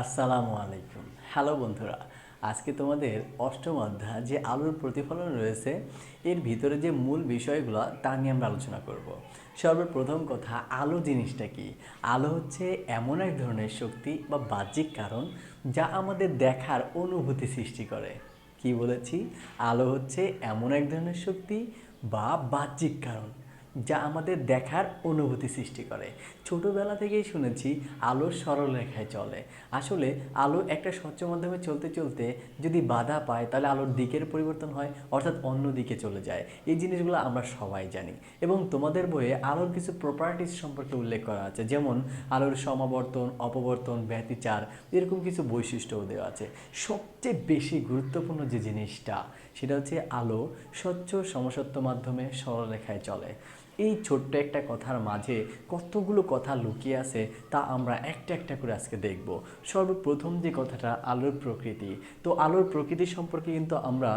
আসসালামু আলাইকুম। হ্যালো বন্ধুরা, আজকে তোমাদের অষ্টম অধ্যায় যে আলোর প্রতিফলন রয়েছে এর ভিতরে যে মূল বিষয়গুলো তা নিয়ে আমরা আলোচনা করব। সর্বপ্রথম কথা, আলো জিনিসটা কি? আলো হচ্ছে এমন এক ধরনের শক্তি বা বাহ্যিক কারণ যা আমাদের দেখার অনুভূতি সৃষ্টি করে। কি বলেছি? আলো হচ্ছে এমন এক ধরনের শক্তি বা বাহ্যিক কারণ যা আমাদের দেখার অনুভূতি সৃষ্টি করে। ছোটোবেলা থেকেই শুনেছি আলো সরলরেখায় চলে। আসলে আলো একটা স্বচ্ছ মাধ্যমে চলতে চলতে যদি বাধা পায় তাহলে আলোর দিকের পরিবর্তন হয়, অর্থাৎ অন্য দিকে চলে যায়। এই জিনিসগুলো আমরা সবাই জানি এবং তোমাদের বইয়ে আলোর কিছু প্রপার্টিস সম্পর্কে উল্লেখ করা আছে, যেমন আলোর সমাবর্তন, অপবর্তন, ব্যতিচার, এরকম কিছু বৈশিষ্ট্যও দেওয়া আছে। সবচেয়ে বেশি গুরুত্বপূর্ণ যে জিনিসটা সেটা হচ্ছে আলো স্বচ্ছ সমসত্ব মাধ্যমে সরলরেখায় চলে। এই ছোট্ট একটা কথার মাঝে কতগুলো কথা লুকিয়ে আছে তা আমরা একটা একটা করে আজকে দেখব। সর্বপ্রথম যে কথাটা, আলোর প্রকৃতি। তো আলোর প্রকৃতি সম্পর্কে কিন্তু আমরা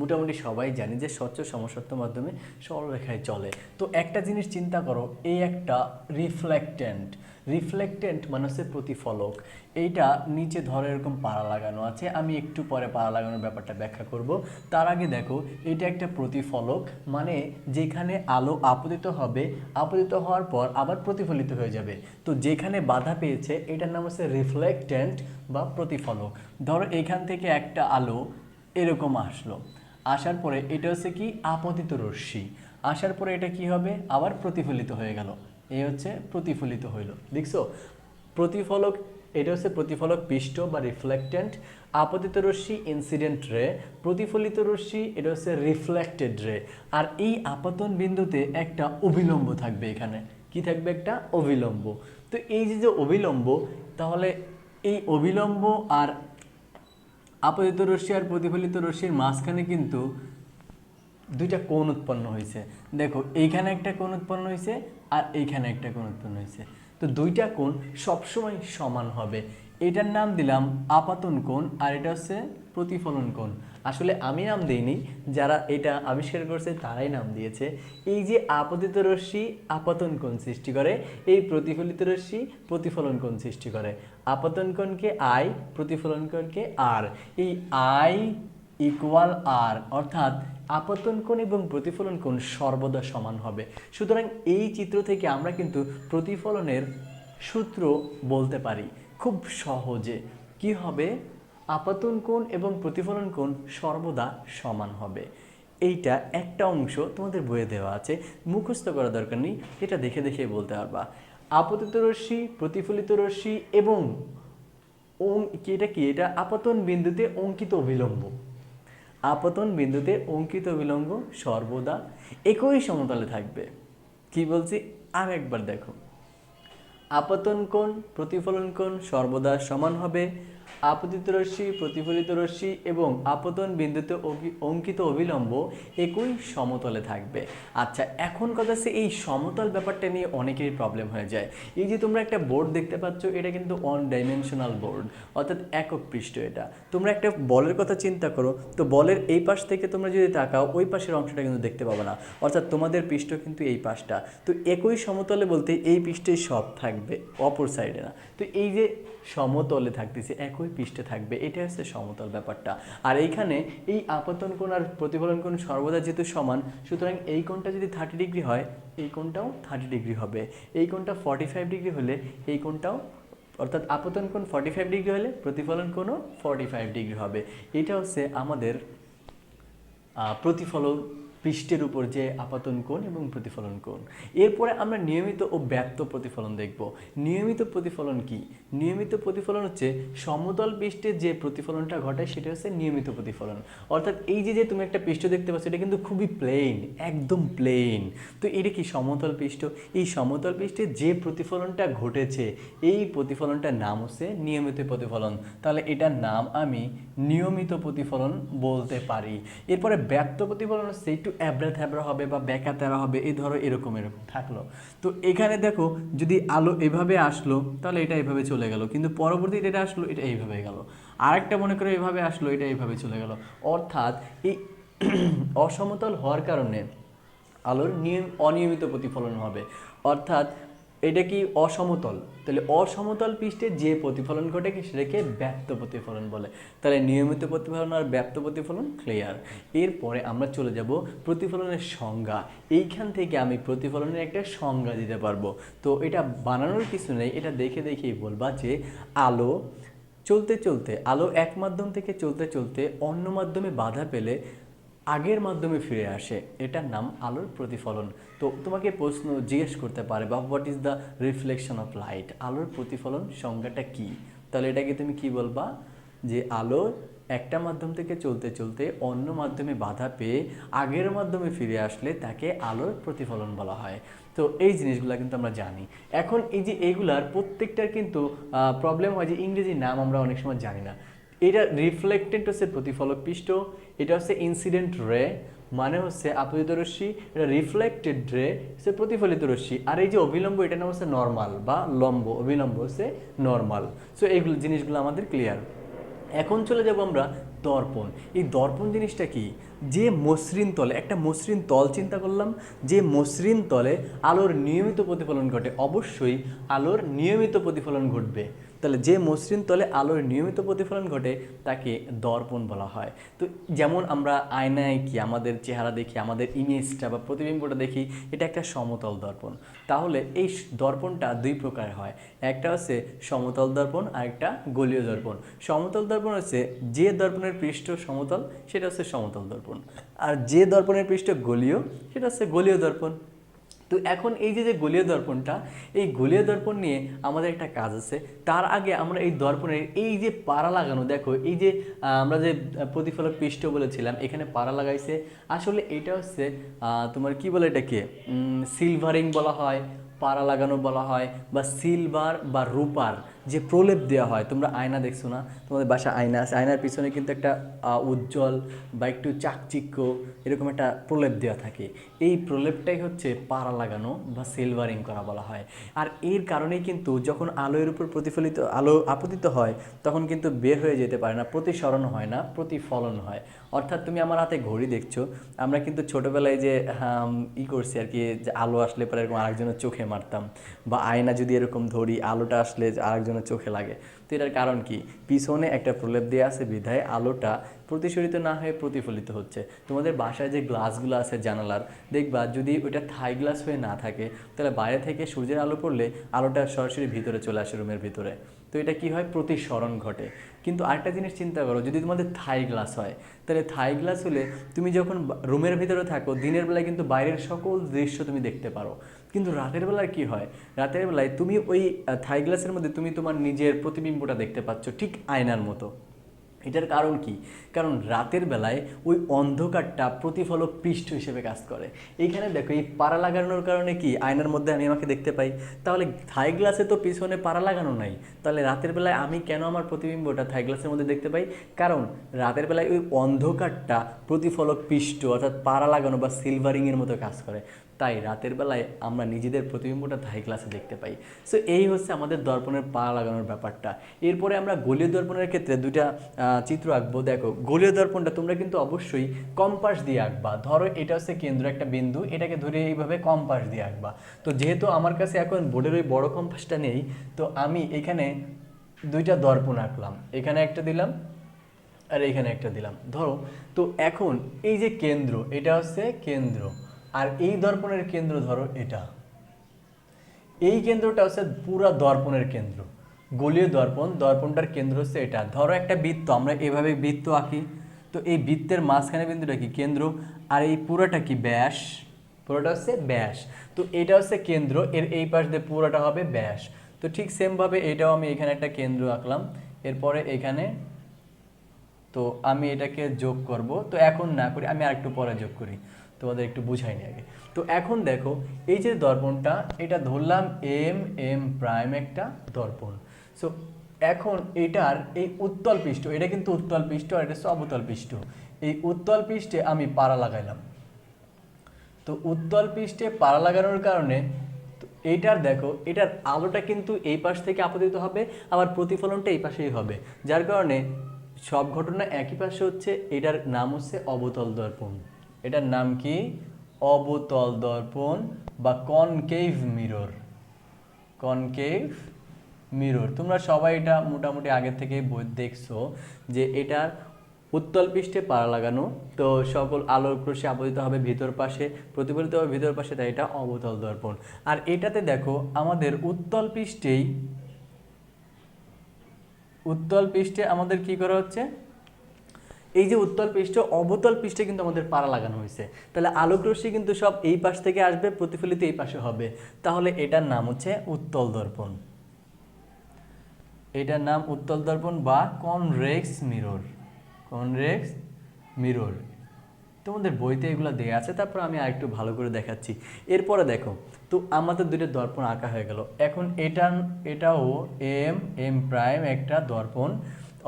মোটামুটি সবাই জানি যে স্বচ্ছ সমসত্ব মাধ্যমে সরলরেখায় চলে। তো একটা জিনিস চিন্তা করো, এই একটা রিফ্লেক্টেন্ট। রিফ্লেক্টেন্ট মানে হচ্ছে প্রতিফলক। এইটা নিচে ধরে এরকম পাড়া লাগানো আছে, আমি একটু পরে পাড়া লাগানোর ব্যাপারটা ব্যাখ্যা করব। তার আগে দেখো, এটা একটা প্রতিফলক, মানে যেখানে আলো আপতিত হবে, আপতিত হওয়ার পর আবার প্রতিফলিত হয়ে যাবে। তো যেখানে বাধা পেয়েছে এটার নাম হচ্ছে রিফ্লেক্টেন্ট বা প্রতিফলক। ধরো এখান থেকে একটা আলো এরকম আসলো, আসার পরে এটা হচ্ছে কি আপতিত রশ্মি, আসার পরে এটা কি হবে, আবার প্রতিফলিত হয়ে গেল। এই হচ্ছে প্রতিফলিত হইল, দেখছো? প্রতিফলক, এটা হচ্ছে প্রতিফলক পৃষ্ঠ বা রিফ্লেক্টেন্ট। আপতিত রশ্মি ইনসিডেন্ট রে, প্রতিফলিত রশ্মি এটা হচ্ছে রিফ্লেক্টেড রে। আর এই আপতন বিন্দুতে একটা অভিলম্ব থাকবে, এখানে কি থাকবে, একটা অভিলম্ব। তো এই যে যে অভিলম্ব, তাহলে এই অভিলম্ব আর আপতিত রশ্মি আর প্রতিফলিত রশ্মির মাঝখানে কিন্তু দুইটা কোণ উৎপন্ন হয়েছে। দেখো এইখানে একটা কোণ উৎপন্ন হয়েছে আর এইখানে একটা কোণ উৎপন্ন হয়েছে। তো দুইটা কোণ সবসময় সমান হবে। এটার নাম দিলাম আপাতন কোণ আর এটা হচ্ছে প্রতিফলন কোণ। আসলে আমি নাম দিইনি, যারা এটা আবিষ্কার করছে তারাই নাম দিয়েছে। এই যে আপতিত রশ্মি আপাতন কোণ সৃষ্টি করে, এই প্রতিফলিত রশ্মি প্রতিফলন কোণ সৃষ্টি করে। আপতন কোণকে আই, প্রতিফলন কোণকে আর। এই আই ইকুয়াল আর, অর্থাৎ আপতন কোণ এবং প্রতিফলন কোণ সর্বদা সমান হবে। সুতরাং এই চিত্র থেকে আমরা কিন্তু প্রতিফলনের সূত্র বলতে পারি খুব সহজে। কি হবে? আপতন কোণ এবং প্রতিফলন কোণ সর্বদা সমান হবে। এইটা একটা অংশ তোমাদের বইয়ে দেওয়া আছে, মুখস্থ করা দরকার নেই, এটা দেখে দেখে বলতে পারবা। আপতিত রশ্মি, প্রতিফলিত রশ্মি এবং এটা কি, এটা আপতন বিন্দুতে অঙ্কিত অভিলম্ব। আপতন বিন্দুতে অঙ্কিত অভিলম্ব সর্বদা একই সমতলে থাকবে। কি বলছি আর একবার দেখো, আপতন কোণ, প্রতিফলন কোণ সর্বদা সমান হবে। আপতিত রশ্মি, প্রতিফলিত রশ্মি এবং আপতন বিন্দুতে অঙ্কিত অভিলম্ব একই সমতলে থাকবে। আচ্ছা, এখন কথা হচ্ছে এই সমতল ব্যাপারটা নিয়ে অনেকেরই প্রবলেম হয়ে যায়। এই যে তোমরা একটা বোর্ড দেখতে পাচ্ছ, এটা কিন্তু ওয়ান ডাইমেনশনাল বোর্ড, অর্থাৎ একক পৃষ্ঠ। এটা তোমরা একটা বলের কথা চিন্তা করো, তো বলের এই পাশ থেকে তোমরা যদি তাকাও, ওই পাশের অংশটা কিন্তু দেখতে পাবে না, অর্থাৎ তোমাদের পৃষ্ঠ কিন্তু এই পাশটা। তো একই সমতলে বলতে এই পৃষ্ঠেই সব থাকবে, অপর সাইডে না। তো এই যে সমতলে থাকতেছে, একই পৃষ্ঠে থাকবে, এটা হচ্ছে সমতল ব্যাপারটা। আর এইখানে এই আপতন কোণ আর প্রতিফলন কোণ সর্বদা যেহেতু সমান, সুতরাং এই কোণটা যদি 30 ডিগ্রি হয়, এই কোণটাও 30 ডিগ্রি হবে। এই কোণটা 45 ডিগ্রি হলে এই কোণটাও, অর্থাৎ আপতন কোণ 45 ডিগ্রি হলে প্রতিফলন কোণও 45 ডিগ্রি হবে। এটা হচ্ছে আমাদের প্রতিফলন পৃষ্ঠের উপর যে আপতন কোণ এবং প্রতিফলন কোণ। এরপরে আমরা নিয়মিত ও ব্যাপ্ত প্রতিফলন দেখব। নিয়মিত প্রতিফলন কি? নিয়মিত প্রতিফলন হচ্ছে সমতল পৃষ্ঠে যে প্রতিফলনটা ঘটায় সেটা হচ্ছে নিয়মিত প্রতিফলন। অর্থাৎ এই যে যে তুমি একটা পৃষ্ঠ দেখতে পাচ্ছ, এটা কিন্তু খুবই প্লেন, একদম প্লেন। তো এটা কি সমতল পৃষ্ঠ? এই সমতল পৃষ্ঠে যে প্রতিফলনটা ঘটেছে এই প্রতিফলনটার নাম হচ্ছে নিয়মিত প্রতিফলন। তাহলে এটার নাম আমি নিয়মিত প্রতিফলন বলতে পারি। এরপরে ব্যাপ্ত প্রতিফলন হচ্ছে একটু অ্যাবড়া থ্যাবড়া হবে বা ব্যাকা তেরা হবে, এই ধরো এরকম এরকম থাকলো। তো এখানে দেখো, যদি আলো এভাবে আসলো তাহলে এটা এভাবে চলে গেল, কিন্তু পরবর্তীতে এটা আসলো, এটা এইভাবে গেল। আরেকটা মনে করো এভাবে আসলো, এটা এইভাবে চলে গেল। অর্থাৎ এই অসমতল হওয়ার কারণে আলোর অনিয়মিত প্রতিফলন হবে। অর্থাৎ এটা কি অসমতল, তাহলে অসমতল পৃষ্ঠে যে প্রতিফলন ঘটে কি সেটাকে ব্যাপ্ত প্রতিফলন বলে। তাহলে নিয়মিত প্রতিফলন আর ব্যাপ্ত প্রতিফলন ক্লিয়ার। এরপরে আমরা চলে যাব প্রতিফলনের সংজ্ঞা। এইখান থেকে আমি প্রতিফলনের একটা সংজ্ঞা দিতে পারবো। তো এটা বানানোর কিছু নেই, এটা দেখে দেখেই বলবা যে আলো চলতে চলতে, আলো এক মাধ্যম থেকে চলতে চলতে অন্য মাধ্যমে বাধা পেলে আগের মাধ্যমে ফিরে আসে, এটার নাম আলোর প্রতিফলন। তো তোমাকে প্রশ্ন জিজ্ঞেস করতে পারে বা what is the reflection of light, আলোর প্রতিফলন সংজ্ঞাটা কি? তাহলে এটাকে তুমি কি বলবা যে আলো একটা মাধ্যম থেকে চলতে চলতে অন্য মাধ্যমে বাধা পেয়ে আগের মাধ্যমে ফিরে আসলে তাকে আলোর প্রতিফলন বলা হয়। তো এই জিনিসগুলো কিন্তু আমরা জানি। এখন এই যে এইগুলার প্রত্যেকটার কিন্তু প্রবলেম হয় যে ইংরেজি নাম আমরা অনেক সময় জানি না। এটা রিফ্লেক্টেড হচ্ছে প্রতিফলক পৃষ্ঠ, এটা হচ্ছে ইনসিডেন্ট রে মানে হচ্ছে আপতিত রশ্মি, এটা রিফ্লেক্টেড রে হচ্ছে প্রতিফলিত রশ্মি, আর এই যে অভিলম্ব এটা নাম হচ্ছে নর্মাল বা লম্ব, অভিলম্ব হচ্ছে নর্মাল। সো এইগুলো জিনিসগুলো আমাদের ক্লিয়ার। এখন চলে যাব আমরা দর্পণ। এই দর্পণ জিনিসটা কি? যে মসৃণ তলে, একটা মসৃণ তল চিন্তা করলাম, যে মসৃণ তলে আলোর নিয়মিত প্রতিফলন ঘটে, অবশ্যই আলোর নিয়মিত প্রতিফলন ঘটবে। তাহলে যে মসৃণ তলে আলোর নিয়মিত প্রতিফলন ঘটে তাকে দর্পণ বলা হয়। তো যেমন আমরা আয়নায় কি আমাদের চেহারা দেখি, আমাদের ইমেজটা বা প্রতিবিম্বটা দেখি, এটা একটা সমতল দর্পণ। তাহলে এই দর্পণটা দুই প্রকার হয়, একটা হচ্ছে সমতল দর্পণ আর একটা গলীয় দর্পণ। সমতল দর্পণ হচ্ছে যে দর্পণের পৃষ্ঠ সমতল, সেটা হচ্ছে সমতল দর্পণ, আর যে দর্পণের পৃষ্ঠ গলীয় সেটা হচ্ছে গলীয় দর্পণ। তো এখন এই যে গলীয় দর্পণটা, এই গলীয় দর্পণ নিয়ে আমাদের একটা কাজ আছে। তার আগে আমরা এই দর্পণের এই যে পাড়া লাগানো, দেখো এই যে আমরা যে প্রতিফলক পৃষ্ঠ বলেছিলাম এখানে পাড়া লাগাইছে, আসলে এটা হচ্ছে তোমার কি বলে এটাকে সিলভারিং বলা হয়, পাড়া লাগানো বলা হয়, বা সিলভার বা রূপার যে প্রলেপ দেওয়া হয়। তোমরা আয়না দেখছো না, তোমাদের বাসায় আয়না আছে, আয়নার পিছনে কিন্তু একটা উজ্জ্বল বা একটু চাকচিক্য এরকম একটা প্রলেপ দেওয়া থাকে। এই প্রলেপটাই হচ্ছে পাড়া লাগানো বা সিলভারিং করা বলা হয়। আর এর কারণেই কিন্তু যখন আলোর উপর প্রতিফলিত আলো আপতিত হয় তখন কিন্তু বের হয়ে যেতে পারে না, প্রতিসরণ হয় না, প্রতিফলন হয়। অর্থাৎ তুমি আমার হাতে ঘড়ি দেখছো, আমরা কিন্তু ছোটোবেলায় যে করছি আর কি, যে আলো আসলে পরে এরকম আরেকজনের চোখে মারতাম, বা আয়না যদি এরকম ধরি আলোটা আসলে আরেকজনের চোখে লাগে। তো এটার কারণ কি? পিছনে একটা প্রলেপ দেওয়া আছে বিধায় আলোটা প্রতিসরিত না হয়ে প্রতিফলিত হচ্ছে। তোমাদের বাসায় যে গ্লাসগুলো আছে জানালার, দেখবা যদি ওইটা থাই গ্লাস হয়ে না থাকে তাহলে বাইরে থেকে সূর্যের আলো পড়লে আলোটা সরাসরি ভিতরে চলে আসে রুমের ভিতরে। তো এটা কি হয়? প্রতিসরণ ঘটে। কিন্তু আরেকটা জিনিস চিন্তা করো, যদি তোমাদের থাই গ্লাস হয়, তাহলে থাই গ্লাস হলে তুমি যখন রুমের ভিতরে থাকো দিনের বেলায় কিন্তু বাইরের সকল দৃশ্য তুমি দেখতে পারো, কিন্তু রাতের বেলায় কি হয়? রাতের বেলায় তুমি ওই থাই গ্লাসের মধ্যে তুমি তোমার নিজের প্রতিবিম্বটা দেখতে পাচ্ছ ঠিক আয়নার মতো। এটার কারণ কি? কারণ রাতের বেলায় ওই অন্ধকারটা প্রতিফলক পৃষ্ঠ হিসেবে কাজ করে। এইখানে দেখো এই পাড়া লাগানোর কারণে কি আয়নার মধ্যে আমি আমাকে দেখতে পাই, তাহলে থাই গ্লাসে তো পিছনে পাড়া লাগানো নাই, তাহলে রাতের বেলায় আমি কেন আমার প্রতিবিম্বটা থাই গ্লাসের মধ্যে দেখতে পাই? কারণ রাতের বেলায় ওই অন্ধকারটা প্রতিফলক পৃষ্ঠ অর্থাৎ পাড়া লাগানো বা সিলভারিংয়ের মতো কাজ করে, তাই রাতের বেলায় আমরা নিজেদের প্রতিবিম্বটা থাই গ্লাসে দেখতে পাই। সো এই হচ্ছে আমাদের দর্পণের পাড়া লাগানোর ব্যাপারটা। এরপরে আমরা গলীয় দর্পণের ক্ষেত্রে দুইটা চিত্র আঁকবো। দেখো গলীয় দর্পণটা তোমরা কিন্তু অবশ্যই কম্পাস দিয়ে আঁকবা। ধরো এটা হচ্ছে কেন্দ্র একটা বিন্দু, এটাকে ধরে এইভাবে কম্পাস দিয়ে আঁকবা। তো যেহেতু আমার কাছে এখন বোর্ডের ওই বড় কম্পাসটা নেই, তো আমি এখানে দুইটা দর্পণ আঁকলাম, এখানে একটা দিলাম আর এখানে একটা দিলাম ধরো। তো এখন এই যে কেন্দ্র, এটা হচ্ছে কেন্দ্র, আর এই দর্পণের কেন্দ্র ধরো এটা, এই কেন্দ্রটা হচ্ছে পুরা দর্পণের কেন্দ্র। গোলীয় দর্পণ, দর্পণটার কেন্দ্র হচ্ছে এটা। ধরো একটা বৃত্ত, আমরা এভাবে বৃত্ত আঁকি, তো এই বৃত্তের মাঝখানে বিন্দুটা কি? কেন্দ্র, আর এই পুরোটা কি? ব্যাস। পুরোটা হচ্ছে ব্যাস। তো এটা হচ্ছে কেন্দ্র, এর এই পাশ দিয়ে পুরোটা হবে ব্যাস। তো ঠিক সেমভাবে এটাও আমি এখানে একটা কেন্দ্র আঁকলাম, এরপরে এখানে, তো আমি এটাকে যোগ করব। তো এখন না করি, আমি আরেকটু পরে যোগ করি, তোমাদের একটু বুঝাইনি আগে। তো এখন দেখো এই যে দর্পণটা, এটা ধরলাম এম এম প্রাইম একটা দর্পণ। সো এখন এটার এই উত্তল পৃষ্ঠ, এটা কিন্তু উত্তল পৃষ্ঠ আর এটা হচ্ছে অবতল পৃষ্ঠ। এই উত্তল পৃষ্ঠে আমি পাড়া লাগাইলাম। তো উত্তল পৃষ্ঠে পাড়া লাগানোর কারণে এইটার দেখো, এটার আলোটা কিন্তু এই পাশ থেকে আপতিত হবে, আবার প্রতিফলনটা এই পাশেই হবে, যার কারণে সব ঘটনা একই পাশে হচ্ছে। এটার নাম হচ্ছে অবতল দর্পণ। এটার নাম কি? অবতল দর্পণ বা কনকেভ মিরর। Concave mirror. তোমরা সবাই এটা মোটামুটি আগে থেকে বই দেখছো যে এটার উত্তল পৃষ্ঠে পাড়া লাগানো, তো সকল আলোক রশ্মি আপতিত হবে ভিতর পাশে, প্রতিফলিত হবে ভিতর পাশে, তাই এটা অবতল দর্পণ। আর এটাতে দেখো আমাদের উত্তল পৃষ্ঠে আমাদের কি করা হচ্ছে, এই যে উত্তল পৃষ্ঠ অবতল পৃষ্ঠে কিন্তু আমাদের পাড়া লাগানো হয়েছে, তাহলে আলোক রশ্মি কিন্তু সব এই পাশ থেকে আসবে, প্রতিফলিত এই পাশে হবে, তাহলে এটার নাম হচ্ছে উত্তল দর্পণ। এটার নাম উত্তল দর্পণ বা কনভেক্স মিরর। কনভেক্স মিরর তোমাদের বইতে এগুলো দেওয়া আছে, তারপর আমি আরেকটু ভালো করে দেখাচ্ছি। এরপরে দেখো, তো আমাদের দুটো দর্পণ আঁকা হয়ে গেল। এখন এটাও এম প্রাইম একটা দর্পণ।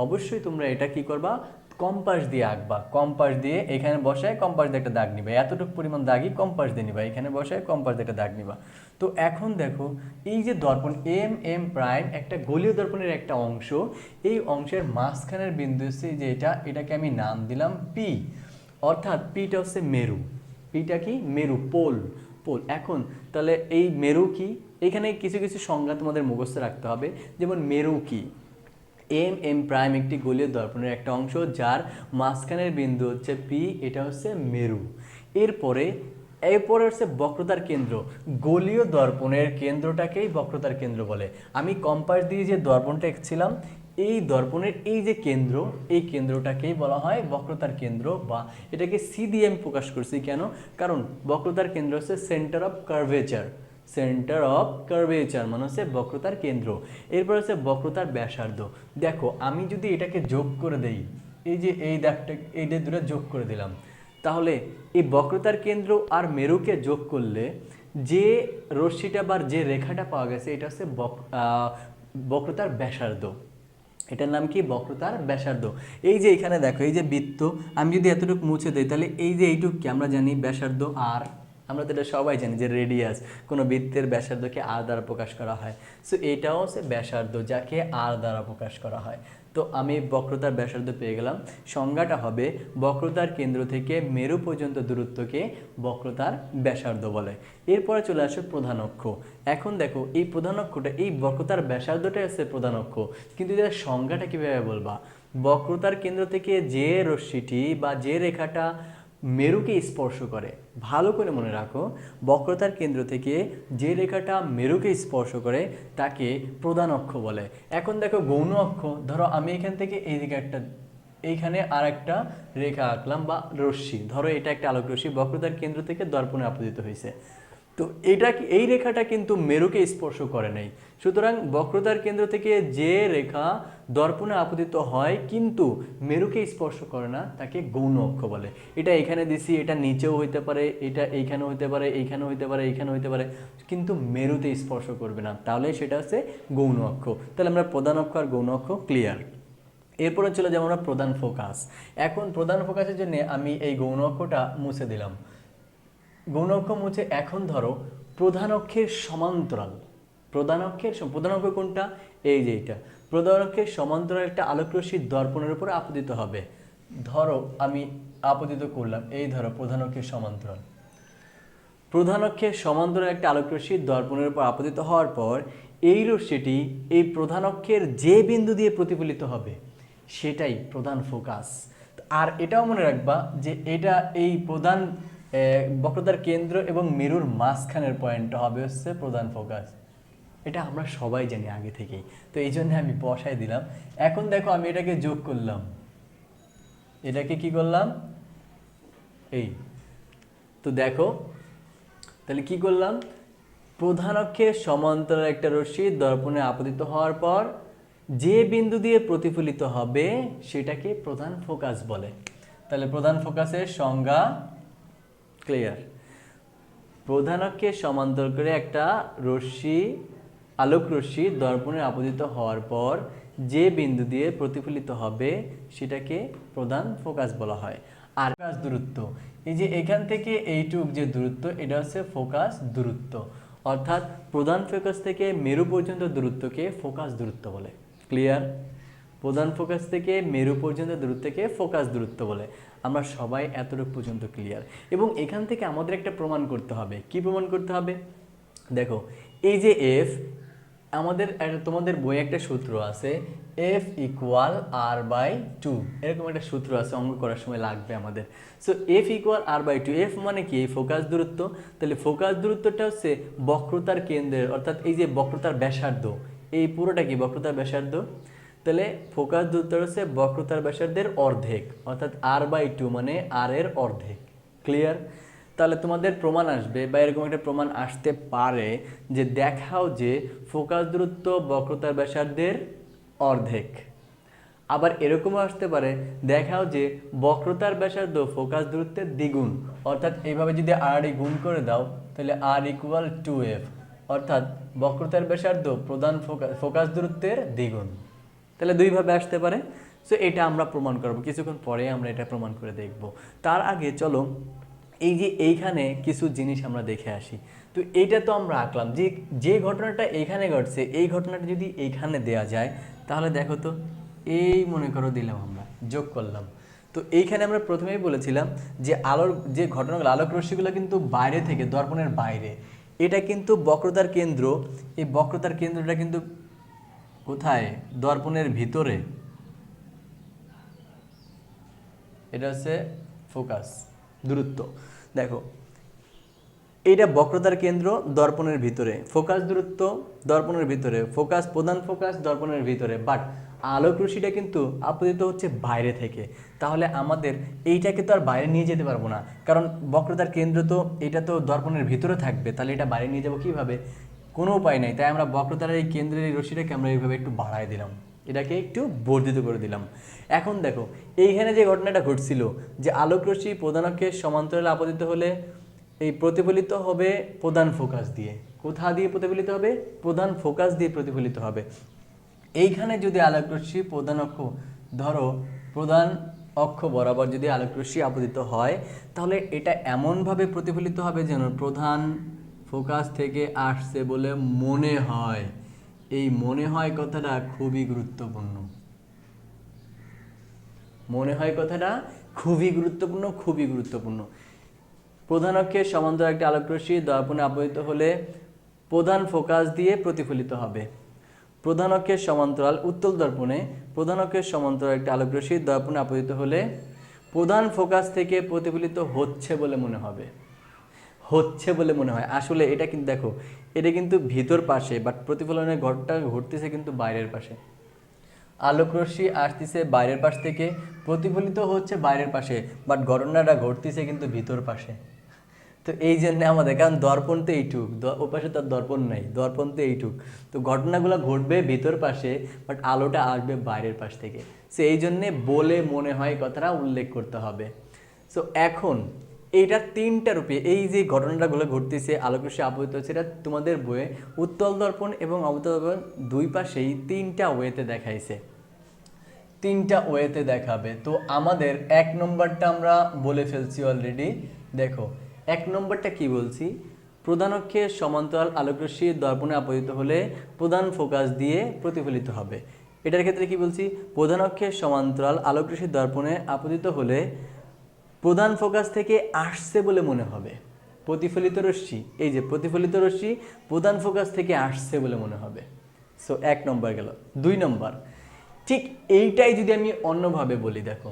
অবশ্যই তোমরা এটা কি করবা, কম্পাস দিয়ে আঁকবা। কম্পাস দিয়ে এখানে বসায় কম্পাস দিয়ে একটা দাগ নিবা, এতটুকু পরিমাণ দাগই কম্পাস দিয়ে নিবা, এখানে বসায় কম্পাস দিয়ে একটা দাগ নিবা। তো এখন দেখো এই যে দর্পণ এম প্রাইম একটা গোলীয় দর্পণের একটা অংশ, এই অংশের মাঝখানের বিন্দু হচ্ছে যে এটাকে আমি নাম দিলাম পি, অর্থাৎ পিটা হচ্ছে মেরু। পিটা কি, মেরু, পোল। এখন তাহলে এই মেরু কি, এখানে কিছু কিছু সংজ্ঞা তোমাদের মুখস্থ রাখতে হবে। যেমন মেরু কি, এম প্রাইম একটি গোলীয় দর্পণের একটা অংশ যার মাঝখানের বিন্দু হচ্ছে পি, এটা হচ্ছে মেরু। এরপরে হচ্ছে বক্রতার কেন্দ্র। গোলীয় দর্পণের কেন্দ্রটাকেই বক্রতার কেন্দ্র বলে। আমি কম্পাস দিয়ে যে দর্পণটা এঁকেছিলাম, এই দর্পণের এই যে কেন্দ্র, এই কেন্দ্রটাকেই বলা হয় বক্রতার কেন্দ্র, বা এটাকে সি দিয়ে আমি প্রকাশ করছি কেন, কারণ বক্রতার কেন্দ্র হচ্ছে centre of curvature. Centre of curvature মানে হচ্ছে বক্রতার কেন্দ্র। এরপর হচ্ছে বক্রতার ব্যাসার্ধ। দেখো আমি যদি এটাকে যোগ করে দেই, এই যে এই দাগটা, এই যে দুটো যোগ করে দিলাম, তাহলে এই বক্রতার কেন্দ্র আর মেরুকে যোগ করলে যে রশ্মিটা বা যে রেখাটা পাওয়া গেছে, এটা হচ্ছে বক্রতার ব্যাসার্ধ। এটার নাম কি, বক্রতার ব্যাসার্ধ। এই যে এখানে দেখো, এই যে বৃত্ত, আমি যদি এতটুকু মুছে দিই, তাহলে এই যে এইটুকু কি আমরা জানি ব্যাসার্ধ আর, আমরা তো এটা সবাই জানি যে রেডিয়াস, কোনো বৃত্তের ব্যাসার্ধকে আর দ্বারা প্রকাশ করা হয়। সো এটাও হচ্ছে ব্যাসার্ধ, যাকে আর দ্বারা প্রকাশ করা হয়। তো আমি বক্রতার ব্যাসার্ধ পেয়ে গেলাম। সংজ্ঞাটা হবে বক্রতার কেন্দ্র থেকে মেরু পর্যন্ত দূরত্বকে বক্রতার ব্যাসার্ধ বলে। এরপরে চলে আসে প্রধান অক্ষ। এখন দেখো এই প্রধান অক্ষটা, এই বক্রতার ব্যাসার্ধটাই হচ্ছে প্রধান অক্ষ, কিন্তু এর সংজ্ঞাটা কীভাবে বলবা, বক্রতার কেন্দ্র থেকে যে রশ্মিটি বা যে রেখাটা মেরুকে স্পর্শ করে, ভালো করে মনে রাখো, বক্রতার কেন্দ্র থেকে যে রেখাটা মেরুকে স্পর্শ করে তাকে প্রধান অক্ষ বলে। এখন দেখো গৌণ অক্ষ, ধরো আমি এখান থেকে এই দিকে একটা, এইখানে আর একটা রেখা আঁকলাম বা রশ্মি, ধরো এটা একটা আলোক রশ্মি বক্রতার কেন্দ্র থেকে দর্পণে আপতিত হয়েছে, তো এই রেখাটা কিন্তু মেরুকে স্পর্শ করে নাই। সুতরাং বক্রতার কেন্দ্র থেকে যে রেখা দর্পণে আপতিত হয় কিন্তু মেরুকে স্পর্শ করে না, তাকে গৌণ অক্ষ বলে। এটা এখানে দিছি, এটা নিচেও হইতে পারে, এটা এইখানেও হইতে পারে, এইখানেও হইতে পারে, এইখানেও হইতে পারে, কিন্তু মেরুতে স্পর্শ করবে না, তাহলে সেটা হচ্ছে গৌণ অক্ষ। তাহলে আমরা প্রধান অক্ষ আর গৌণ অক্ষ ক্লিয়ার। এরপরে চলে যাবো আমরা প্রধান ফোকাস। এখন প্রধান ফোকাসের জন্য আমি এই গৌণ অক্ষটা মুছে দিলাম। গৌণ অক্ষ মুছে এখন ধরো প্রধান অক্ষের সমান্তরাল, প্রধান অক্ষ কোনটা, এই যে এইটা, প্রধান অক্ষের সমান্তরাল একটা আলোক রশ্মি দর্পণের উপর আপতিত হবে। ধরো আমি আপতিত করলাম, এই ধরো প্রধান অক্ষের সমান্তরাল, প্রধান অক্ষের সমান্তরাল একটা আলোক রশ্মি দর্পণের উপর আপতিত হওয়ার পর এই রশ্মিটি এই প্রধান অক্ষের যে বিন্দু দিয়ে প্রতিফলিত হবে সেটাই প্রধান ফোকাস। আর এটাও মনে রাখবা যে এটা এই প্রধান বক্রতার কেন্দ্র এবং মেরুর মাঝখানের পয়েন্টটা হবে হচ্ছে প্রধান ফোকাস। এটা আমরা সবাই জানি আগে থেকেই, তো এই জন্য আমি বসাই দিলাম। এখন দেখো আমি এটাকে যোগ করলাম, এটাকে কি করলাম, এই, তো দেখো তাহলে কি করলাম, প্রধান অক্ষের সমান্তরাল একটা রশ্মি দর্পণে আপতিত হওয়ার পর যে বিন্দু দিয়ে প্রতিফলিত হবে সেটাকে প্রধান ফোকাস বলে। তাহলে প্রধান ফোকাসের সংজ্ঞা ক্লিয়ার। প্রধান অক্ষের সমান্তরাল করে একটা রশ্মি, আলোক রশ্মি দর্পণে আপতিত হওয়ার পর যে বিন্দু দিয়ে প্রতিফলিত হবে সেটাকে প্রধান ফোকাস বলা হয়। আর ফোকাস দূরত্ব, এই যে এখান থেকে এইটুক যে দূরত্ব, এটা হচ্ছে ফোকাস দূরত্ব, অর্থাৎ প্রধান ফোকাস থেকে মেরু পর্যন্ত দূরত্বকে ফোকাস দূরত্ব বলে। ক্লিয়ার? প্রধান ফোকাস থেকে মেরু পর্যন্ত দূরত্বকে ফোকাস দূরত্ব বলে। আমরা সবাই এতটুকু পর্যন্ত ক্লিয়ার। এবং এখান থেকে আমাদের একটা প্রমাণ করতে হবে। কি প্রমাণ করতে হবে? দেখো এই যে এফ, আমাদের তোমাদের বইয়ে একটা সূত্র আছে, F equal R by two, এরকম একটা সূত্র আছে, অঙ্ক করার সময় লাগবে আমাদের। So F equal R by two, F মানে কি, এই ফোকাস দূরত্ব। তাহলে ফোকাস দূরত্বটা হচ্ছে বক্রতার কেন্দ্রের, অর্থাৎ এই যে বক্রতার ব্যাসার্ধ, এই পুরোটা কি বক্রতার ব্যাসার্ধ। তাহলে ফোকাস দূরত্ব হচ্ছে বক্রতার ব্যাসার্ধের অর্ধেক, অর্থাৎ আর বাই টু মানে আর এর অর্ধেক। ক্লিয়ার? তাহলে তোমাদের প্রমাণ আসবে বা এরকম একটা প্রমাণ আসতে পারে যে দেখাও যে ফোকাস দূরত্ব বক্রতার ব্যাসার্ধের অর্ধেক। আবার এরকমও আসতে পারে দেখাও যে বক্রতার ব্যাসার্ধ ফোকাস দূরত্বের দ্বিগুণ, অর্থাৎ এইভাবে যদি আর গুণ করে দাও তাহলে আর ইকুয়াল টু এফ, অর্থাৎ বক্রতার ব্যাসার্ধ প্রধান ফোকাস দূরত্বের দ্বিগুণ। তাহলে দুইভাবে আসতে পারে। সো এটা আমরা প্রমাণ করব, কিছুক্ষণ পরে আমরা এটা প্রমাণ করে দেখব। তার আগে চলো এই যে এইখানে কিছু জিনিস আমরা দেখে আসি। তো এইটা তো আমরা আঁকলাম, যে যে ঘটনাটা এইখানে ঘটছে এই ঘটনাটা যদি এইখানে দেয়া যায় তাহলে দেখো তো, এই মনে করো দিলাম, আমরা যোগ করলাম। তো এইখানে আমরা প্রথমেই বলেছিলাম যে আলোর যে ঘটনাগুলো, আলোক রশ্মিগুলো কিন্তু বাইরে থেকে, দর্পণের বাইরে, এটা কিন্তু বক্রতার কেন্দ্র, এই বক্রতার কেন্দ্রটা কিন্তু কোথায়, দর্পণের ভিতরে। এটা হচ্ছে ফোকাস দূরত্ব। দেখো এইটা বক্রতার কেন্দ্র দর্পণের ভিতরে, ফোকাস দূরত্ব দর্পণের ভিতরে, ফোকাস প্রধান ফোকাস দর্পণের ভিতরে, বাট আলোক রশ্মিটা কিন্তু আপতিত হচ্ছে বাইরে থেকে। তাহলে আমাদের এইটাকে তো আর বাইরে নিয়ে যেতে পারবো না, কারণ বক্রতার কেন্দ্র তো, এটা তো দর্পণের ভিতরে থাকবে, তাহলে এটা বাইরে নিয়ে যাবো কীভাবে, কোনো উপায় নাই। তাই আমরা বক্রতার এই কেন্দ্রের এই রশ্মিটাকে আমরা এইভাবে একটু বাড়ায় দিলাম, এটাকে একটু বর্ধিত করে দিলাম। এখন দেখো এইখানে যে ঘটনাটা ঘটছিল, যে আলোক রশ্মি প্রধান অক্ষের সমান্তরালে আপতিত হলে এই প্রতিফলিত হবে প্রধান ফোকাস দিয়ে। কোথা দিয়ে প্রতিফলিত হবে, প্রধান ফোকাস দিয়ে প্রতিফলিত হবে। এইখানে যদি আলোক রশ্মি প্রধান অক্ষ, ধরো প্রধান অক্ষ বরাবর যদি আলোক রশ্মি আপতিত হয়, তাহলে এটা এমনভাবে প্রতিফলিত হবে যেন প্রধান ফোকাস থেকে আসছে বলে মনে হয়। এই মনে হয় কথাটা খুবই গুরুত্বপূর্ণ, মনে হয় কথাটা খুবই গুরুত্বপূর্ণ, খুবই গুরুত্বপূর্ণ। প্রধান অক্ষের সমান্তরাল একটি আলোক রশ্মি দর্পণে আপতিত হলে প্রধান ফোকাস দিয়ে প্রতিফলিত হবে। প্রধান অক্ষের সমান্তরাল উত্তল দর্পণে প্রধান অক্ষের সমান্তরাল একটি আলোক রশ্মি দর্পণে আপতিত হলে প্রধান ফোকাস থেকে প্রতিফলিত হচ্ছে বলে মনে হবে, হচ্ছে বলে মনে হয়। আসলে এটা কিন্তু দেখো, এটা কিন্তু ভিতর পাশে, বাট প্রতিফলনের ঘরটা ঘটতেছে কিন্তু বাইরের পাশে। আলোক রশ্মি আসতেছে বাইরের পাশ থেকে, প্রতিফলিত হচ্ছে বাইরের পাশে, বাট ঘটনাটা ঘটতেছে কিন্তু ভিতর পাশে। তো এই জন্য আমাদের, কারণ দর্পণ তো এইটুক, ও পাশে তার দর্পণ নাই, দর্পণ তো এইটুক, তো ঘটনাগুলো ঘটবে ভিতর পাশে, বাট আলোটা আসবে বাইরের পাশ থেকে। সো এই জন্যে বলে মনে হয় কথাটা উল্লেখ করতে হবে। সো এখন এইটা তিনটা রূপে, এই যে ঘটনাগুলো ঘটতেছে আলোক রশ্মি আপতিত হচ্ছে, এটা তোমাদের বইয়ে উত্তল দর্পণ এবং অবতল দর্পণ দুই পাশেই তিনটা ওয়েতে দেখাইছে, তিনটা ওয়েতে দেখাবে। তো আমাদের এক নম্বরটা আমরা বলে ফেলছি অলরেডি। দেখো এক নম্বরটা কি বলছি, প্রধান অক্ষের সমান্তরাল আলোক রশ্মি দর্পণে আপতিত হলে প্রধান ফোকাস দিয়ে প্রতিফলিত হবে। এটার ক্ষেত্রে কি বলছি, প্রধান অক্ষের সমান্তরাল আলোক রশ্মি দর্পণে আপতিত হলে প্রধান ফোকাস থেকে আসছে বলে মনে হবে। প্রতিফলিত রশ্মি, এই যে প্রতিফলিত রশ্মি প্রধান ফোকাস থেকে আসছে বলে মনে হবে। সো এক নম্বর গেল। দুই নম্বর, ঠিক এইটাই যদি আমি অন্যভাবে বলি, দেখো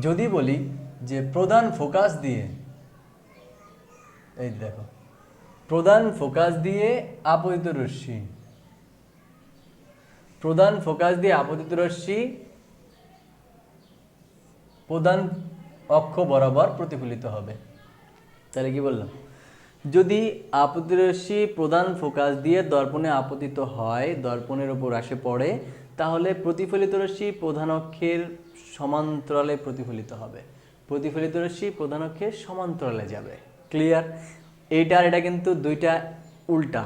যদি বলি যে প্রধান ফোকাস দিয়ে, এই দেখো প্রধান ফোকাস দিয়ে আপতিত রশ্মি, প্রধান ফোকাস দিয়ে আপতিত রশ্মি প্রধান অক্ষ বরাবর প্রতিফলিত হবে। তাহলে কি বললাম, যদি আপতিত রশ্মি প্রধান ফোকাস দিয়ে দর্পণে আপতিত হয়, দর্পণের উপর আসে পড়ে, তাহলে প্রতিফলিত রশ্মি প্রধান অক্ষের সমান্তরালে প্রতিফলিত হবে। প্রতিফলিত রশ্মি প্রধান অক্ষের সমান্তরালে যাবে। ক্লিয়ার? এইটা আর এটা কিন্তু দুইটা উল্টা,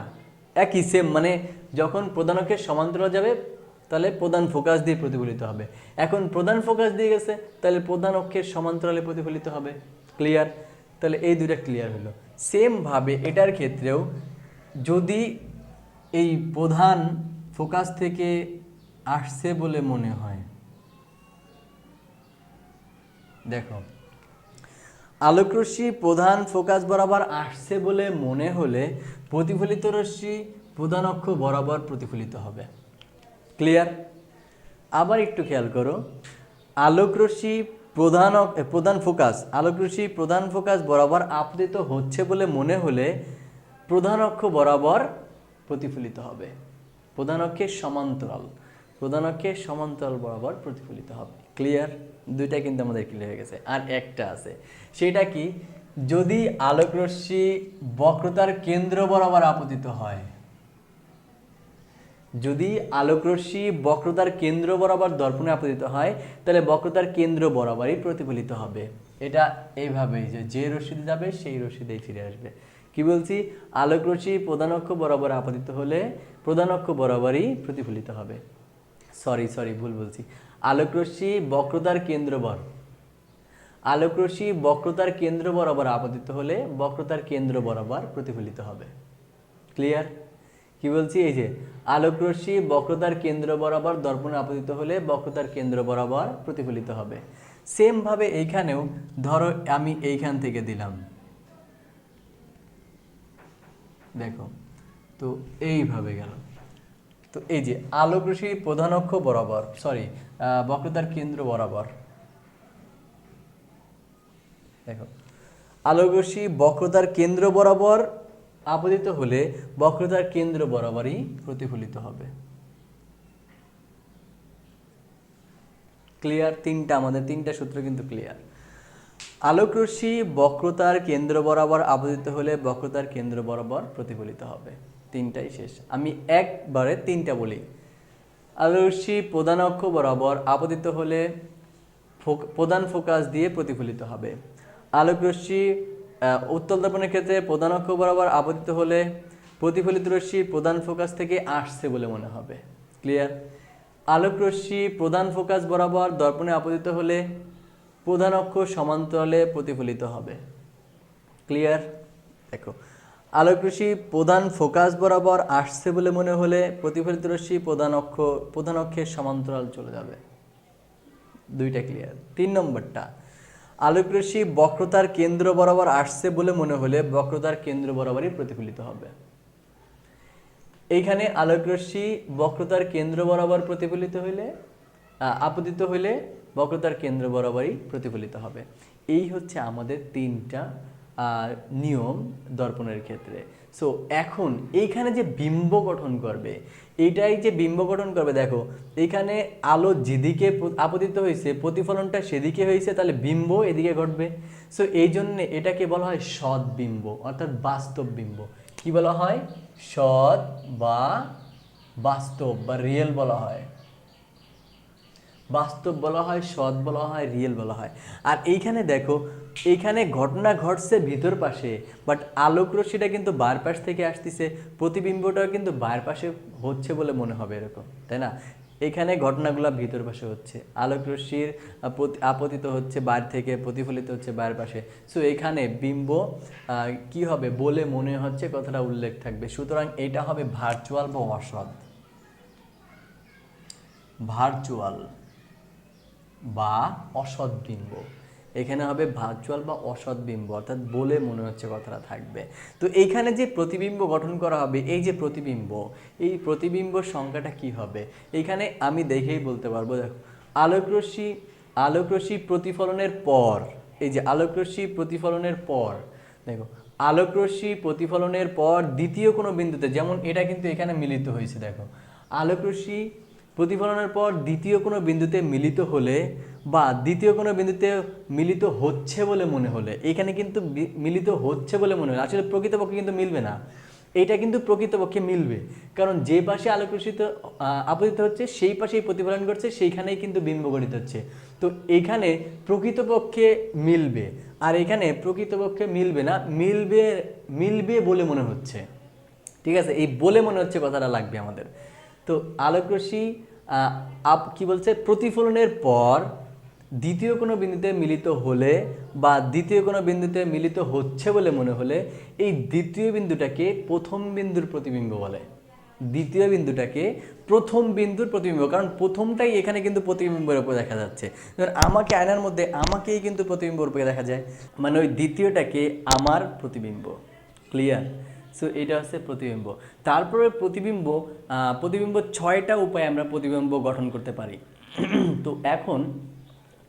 একই সেম, মানে যখন প্রধান অক্ষের সমান্তরালে যাবে তাহলে প্রধান ফোকাস দিয়ে প্রতিফলিত হবে। এখন প্রধান ফোকাস দিয়ে গেছে, তাহলে প্রধান অক্ষের সমান্তরালে প্রতিফলিত হবে। ক্লিয়ার? তাহলে এই দুইটা ক্লিয়ার হলো। সেমভাবে এটার ক্ষেত্রেও যদি এই প্রধান ফোকাস থেকে আসছে বলে মনে হয়, দেখো আলোক রশ্মি প্রধান ফোকাস বরাবর আসছে বলে মনে হলে প্রতিফলিত রশ্মি প্রধান অক্ষ বরাবর প্রতিফলিত হবে। ক্লিয়ার? আবার একটু খেয়াল করো, আলোকরশ্মি আলোকরশ্মি প্রধান ফোকাস বরাবর আপতিত হচ্ছে বলে মনে হলে প্রধান অক্ষ বরাবর প্রতিফলিত হবে। প্রধান অক্ষের সমান্তরাল বরাবর প্রতিফলিত হবে। ক্লিয়ার? দুইটা কিন্তু আমাদের ক্লিয়ার হয়ে গেছে। আর একটা আছে, সেটা কি, যদি আলোকরশ্মি বক্রতার কেন্দ্র বরাবর আপতিত হয়, যদি আলোকরশ্মি বক্রতার কেন্দ্র বরাবর দর্পণে আপতিত হয়, তাহলে বক্রতার কেন্দ্র বরাবরই প্রতিফলিত হবে। এটা এইভাবেই যে রশ্মিতে যাবে সেই রশ্মিতেই ফিরে আসবে। কি বলছি? আলোকরশ্মি প্রধান অক্ষ বরাবর আপতিত হলে প্রধান অক্ষ বরাবরই প্রতিফলিত হবে। ভুল বলছি। আলোকরশ্মি বক্রতার কেন্দ্র বরাবর আপতিত হলে বক্রতার কেন্দ্র বরাবর প্রতিফলিত হবে। ক্লিয়ার? কি বলছি? এই যে আলোকরশ্মি বক্রতার কেন্দ্র বরাবর দর্পণে আপতিত হলে বক্রতার কেন্দ্র বরাবর প্রতিফলিত হবে। সেম ভাবে এইখানেও ধরো আমি এইখান থেকে দিলাম, দেখো তো এইভাবে গেল। তো এই যে আলোকরশ্মি প্রধান অক্ষ বরাবর বক্রতার কেন্দ্র বরাবর, দেখো আলোকরশ্মি বক্রতার কেন্দ্র বরাবর আপতিত হলে বক্রতার কেন্দ্র বরাবরই প্রতিফলিত হবে। ক্লিয়ার? আমাদের তিনটা সূত্র কিন্তু ক্লিয়ার। আলোকরশ্মি বক্রতার কেন্দ্র বরাবর আপতিত হলে বক্রতার কেন্দ্র বরাবর প্রতিফলিত হবে। তিনটাই শেষ। আমি একবারে তিনটা বলি। আলোকরশ্মি প্রধান অক্ষ বরাবর আপতিত হলে প্রধান ফোকাস দিয়ে প্রতিফলিত হবে। আলোকরশ্মি উত্তল দর্পণের ক্ষেত্রে প্রধান অক্ষ বরাবর আপতিত হলে প্রতিফলিত রশ্মি প্রধান ফোকাস থেকে আসছে বলে মনে হবে। ক্লিয়ার? আলোকরশ্মি প্রধান ফোকাস বরাবর দর্পণে আপতিত হলে প্রধান অক্ষ সমান্তরালে প্রতিফলিত হবে। ক্লিয়ার? দেখো, আলোকরশ্মি প্রধান ফোকাস বরাবর আসছে বলে মনে হলে প্রতিফলিত রশ্মি প্রধান অক্ষের সমান্তরাল চলে যাবে। দুইটা ক্লিয়ার। 3 নম্বরটা, আলোকরশ্মি বক্রতার কেন্দ্র বরাবর আসছে বলে মনে হলে বক্রতার কেন্দ্র বরাবরই প্রতিফলিত হবে। এইখানে আলোকরশ্মি বক্রতার কেন্দ্র বরাবর প্রতিফলিত হইলে আপতিত হইলে বক্রতার কেন্দ্র বরাবরই প্রতিফলিত হবে। এই হচ্ছে আমাদের তিনটা নিয়ম দর্পণের ক্ষেত্রে। সো এখন এইখানে যে বিম্ব গঠন করবে, এইটাই যে বিম্ব গঠন করবে, দেখো এইখানে আলো যেদিকে আপতিত হয়েছে প্রতিফলনটা সেদিকে হয়েছে, তাহলে বিম্ব এদিকে ঘটবে। সো এই জন্য এটাকে বলা হয় সৎ বিম্ব, অর্থাৎ বাস্তব বিম্ব। কি বলা হয়? সৎ বা বাস্তব বা রিয়েল বলা হয়। বাস্তব বলা হয়, সৎ বলা হয়, রিয়েল বলা হয়। আর এইখানে দেখো, এইখানে ঘটনা ঘটছে ভিতর পাশে, বাট আলোকরশ্মিটা কিন্তু বাইরের পাশ থেকে আসতেছে, প্রতিবিম্বটাও কিন্তু বাইরের পাশে হচ্ছে বলে মনে হবে এরকম, তাই না? এখানে ঘটনাগুলো ভিতর পাশে হচ্ছে, আলোকরশ্মির আপতিত হচ্ছে বাইরে থেকে, প্রতিফলিত হচ্ছে বাইরের পাশে। সো এখানে বিম্ব কি হবে বলে মনে হচ্ছে কথাটা উল্লেখ থাকবে। সুতরাং এটা হবে ভার্চুয়াল বা অসৎ। ভার্চুয়াল বা অসৎ বিম্ব, এখানে হবে ভার্চুয়াল বা অসৎ বিম্ব, অর্থাৎ বলে মনে হচ্ছে কথাটা থাকবে। তো এইখানে যে প্রতিবিম্ব গঠন করা হবে, এই যে প্রতিবিম্ব, এই প্রতিবিম্বর সংখ্যাটা কি হবে এইখানে আমি দেখেই বলতে পারবো। দেখো, আলোকরশ্মি প্রতিফলনের পর, এই যে আলোকরশ্মি প্রতিফলনের পর, দেখো আলোকরশ্মি প্রতিফলনের পর দ্বিতীয় কোনো বিন্দুতে, যেমন এটা কিন্তু এখানে মিলিত হয়েছে, দেখো আলোকরশ্মি প্রতিফলনের পর দ্বিতীয় কোনো বিন্দুতে মিলিত হলে বা দ্বিতীয় কোনো বিন্দুতে মিলিত হচ্ছে বলে মনে হলে, এখানে কিন্তু মিলিত হচ্ছে বলে মনে হলে, আসলে প্রকৃতপক্ষে কিন্তু মিলবে না, এটা কিন্তু প্রকৃতপক্ষে মিলবে, কারণ যে পাশে আলোকরশ্মি আপতিত হচ্ছে সেই পাশেই প্রতিফলন করছে, সেইখানেই কিন্তু বিম্ব গঠিত হচ্ছে। তো এইখানে প্রকৃতপক্ষে মিলবে, আর এখানে প্রকৃতপক্ষে মিলবে না, মিলবে বলে মনে হচ্ছে। ঠিক আছে, এই বলে মনে হচ্ছে কথাটা লাগবে আমাদের। তো আলোকরশ্মি কি বলছে, প্রতিফলনের পর দ্বিতীয় কোনো বিন্দুতে মিলিত হলে বা দ্বিতীয় কোনো বিন্দুতে মিলিত হচ্ছে বলে মনে হলে এই দ্বিতীয় বিন্দুটাকে প্রথম বিন্দুর প্রতিবিম্ব বলে। দ্বিতীয় বিন্দুটাকে প্রথম বিন্দুর প্রতিবিম্ব, কারণ প্রথমটাই এখানে কিন্তু প্রতিবিম্বের উপর দেখা যাচ্ছে। আমাকে আয়নার মধ্যে আমাকেই কিন্তু প্রতিবিম্বের উপরে দেখা যায়, মানে ওই দ্বিতীয়টাকে আমার প্রতিবিম্ব। ক্লিয়ার? সো এটা হচ্ছে প্রতিবিম্ব। তারপরে প্রতিবিম্ব 6টা উপায়ে আমরা প্রতিবিম্ব গঠন করতে পারি। তো এখন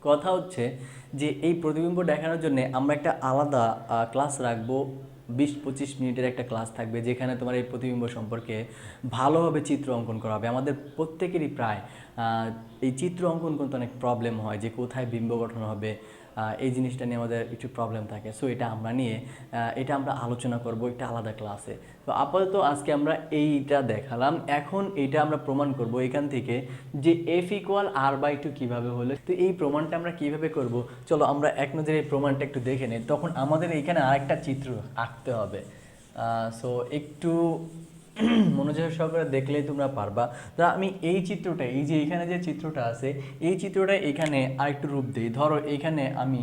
কথা হচ্ছে যে এই প্রতিবিম্ব দেখানোর জন্য আমরা একটা আলাদা ক্লাস রাখবো, 20-25 মিনিটের একটা ক্লাস থাকবে যেখানে তোমার এই প্রতিবিম্ব সম্পর্কে ভালোভাবে চিত্র অঙ্কন করা হবে। আমাদের প্রত্যেকেরই প্রায় এই চিত্র অঙ্কন করতে অনেক প্রবলেম হয়, যে কোথায় বিম্ব গঠন হবে, এই জিনিসটা নিয়ে আমাদের একটু প্রবলেম থাকে। সো এটা আমরা আলোচনা করব একটা আলাদা ক্লাসে। তো আপাতত আজকে আমরা এইটা দেখালাম, এখন এইটা আমরা প্রমাণ করব এখান থেকে যে F=r/2 কীভাবে হলো। তো এই প্রমাণটা আমরা কিভাবে করব, চলো আমরা এক নজরে এই প্রমাণটা একটু দেখে নিই। তখন আমাদের এখানে আরেকটা চিত্র আঁকতে হবে। সো একটু মনোযোগ সহকারে দেখলেই তোমরা পারবা। তা আমি এই চিত্রটা, এই যে এখানে যে চিত্রটা আছে, এই চিত্রটা এখানে আরেকটু রূপ দিই। ধরো এখানে আমি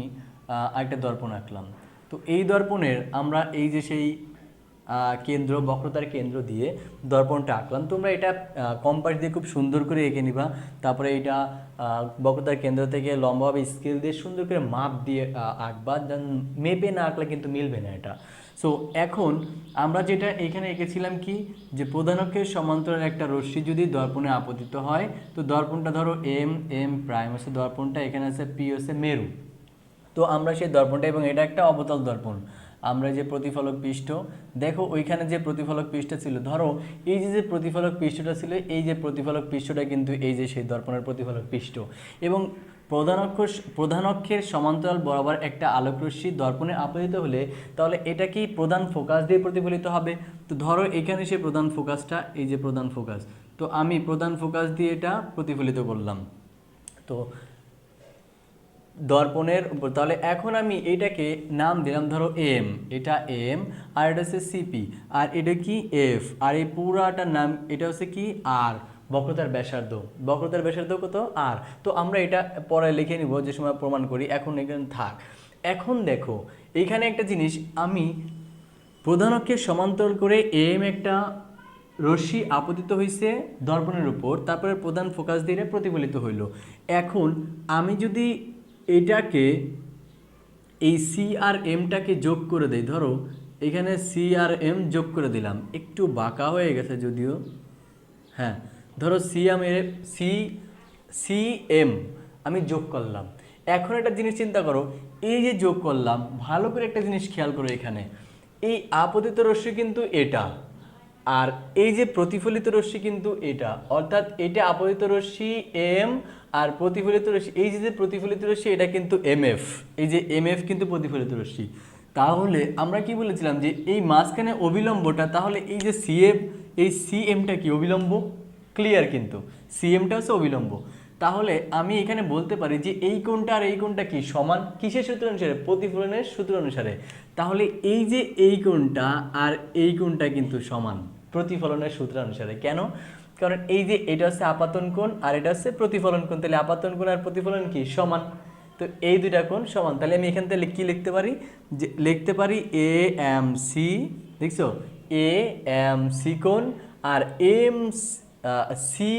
আরেকটা দর্পণ আঁকলাম। তো এই দর্পণের আমরা এই যে সেই কেন্দ্র, বক্রতার কেন্দ্র দিয়ে দর্পণটা আঁকলাম। তোমরা এটা কম্পাস দিয়ে খুব সুন্দর করে এঁকে নিবা। তারপরে এটা বক্রতার কেন্দ্র থেকে লম্বাভাবে স্কেল দিয়ে সুন্দর করে মাপ দিয়ে আঁকবা। মেপে না আঁকলে কিন্তু মিলবে না এটা। সো এখন আমরা যেটা এখানে এঁকেছিলাম কি, যে প্রধান অক্ষের সমান্তরাল একটা রশ্মি যদি দর্পণে আপতিত হয়, তো দর্পণটা ধরো এম প্রাইম হচ্ছে দর্পণটা, এখানে আছে পি হচ্ছে মেরু। তো আমরা সেই দর্পণটা, এবং এটা একটা অবতল দর্পণ, আমরা যে প্রতিফলক পৃষ্ঠ দেখো ওইখানে যে প্রতিফলক পৃষ্ঠ ছিল, ধরো এই যে প্রতিফলক পৃষ্ঠটা ছিল, এই যে প্রতিফলক পৃষ্ঠটা কিন্তু এই যে সেই দর্পণের প্রতিফলক পৃষ্ঠ, এবং প্রধান অক্ষের সমান্তরাল বরাবর একটা আলোকরশ্মি দর্পণে আপতিত হলে তাহলে এটা কি প্রধান ফোকাস দিয়ে প্রতিফলিত হবে। তো ধরো এখানে সে প্রধান ফোকাসটা, এই যে প্রধান ফোকাস, তো আমি প্রধান ফোকাস দিয়ে এটা প্রতিফলিত করলাম। তো দর্পণের উপর, তাহলে এখন আমি এটাকে নাম দিলাম ধরো এম, এটা এম, আর এটা হচ্ছে সিপি, আর এটা কি এফ, আর এই পুরাটার নাম এটা হচ্ছে কি আর, বক্রতার ব্যাসার্ধ কত আর। তো আমরা এটা পরে লিখে নিব যে সময় প্রমাণ করি, এখন এখানে থাক। এখন দেখো এইখানে একটা জিনিস, আমি প্রধান অক্ষের সমান্তরাল করে এম একটা রশ্মি আপতিত হয়েছে দর্পণের উপর, তারপরে প্রধান ফোকাস দিয়ে প্রতিফলিত হইল। এখন আমি যদি এটাকে এই সি আর এমটাকে যোগ করে দেই, ধরো এখানে সি আর এম যোগ করে দিলাম, একটু বাঁকা হয়ে গেছে যদিও, হ্যাঁ ধরো সি এম আমি যোগ করলাম। এখন একটা জিনিস চিন্তা করো, এই যে যোগ করলাম, ভালো করে একটা জিনিস খেয়াল করো, এখানে এই আপতিত রশ্মি কিন্তু এটা, আর এই যে প্রতিফলিত রশ্মি কিন্তু এটা, অর্থাৎ এটা আপতিত রশ্মি এম, আর প্রতিফলিত রশ্মি এই যে প্রতিফলিত রশ্মি এটা কিন্তু এমএফ, এই যে এমএফ কিন্তু প্রতিফলিত রশ্মি। তাহলে আমরা কি বলেছিলাম যে এই মাঝখানে অবিলম্বটা, তাহলে এই যে সিএফ, এই সিএমটা কি অবিলম্ব, ক্লিয়ার, কিন্তু সিএমটা হচ্ছে অবিলম্ব। তাহলে আমি এখানে বলতে পারি যে এই কোণটা আর এই কোণটা কি সমান, কিসের সূত্র অনুসারে, প্রতিফলনের সূত্র অনুসারে। তাহলে এই যে এই কোণটা আর এই কোণটা কিন্তু সমান প্রতিফলনের সূত্র অনুসারে। কেন? কারণ এই যে এটা হচ্ছে আপাতন কোণ আর এটা হচ্ছে প্রতিফলন কোণ, তাহলে আপাতন কোণ আর প্রতিফলন কি সমান, তো এই দুইটা কোণ সমান। তাহলে আমি এখান থেকে কি লিখতে পারি, যে লিখতে পারি এ এম সি, দেখছো এ এম সি কোণ আর এম সি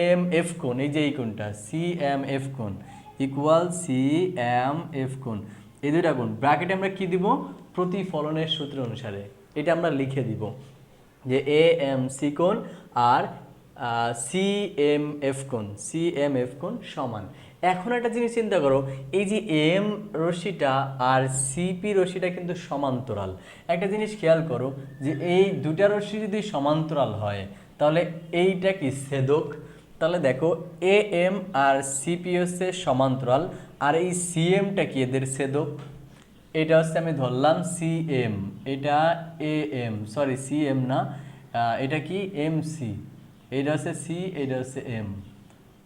এম এফ কোণ, এই যে এই কোণটা সি এম এফ কোণ ইকুয়াল সি এম এফ কোণ, এই দুইটা কোণ ব্র্যাকেটে আমরা কি দিব, প্রতিফলনের সূত্র অনুসারে এটা আমরা লিখে দিব যে এ এম সি কোণ আর সি এম এফ কোণ সমান। এখন একটা জিনিস চিন্তা করো, এই যে এম রশ্মিটা আর সিপি রশ্মিটা কিন্তু সমান্তরাল। একটা জিনিস খেয়াল করো যে এই দুটা রশ্মি যদি সমান্তরাল হয় তাহলে এইটা কি ছেদক। তাহলে দেখো এ এম আর সিপি হচ্ছে সমান্তরাল, আর এই সিএমটা কি এদের ছেদক। এটা হচ্ছে আমি ধরলাম সিএম, এটা এ এম, সরি সিএম না, এটা কি এম সি, এটা হচ্ছে সি, এটা হচ্ছে এম,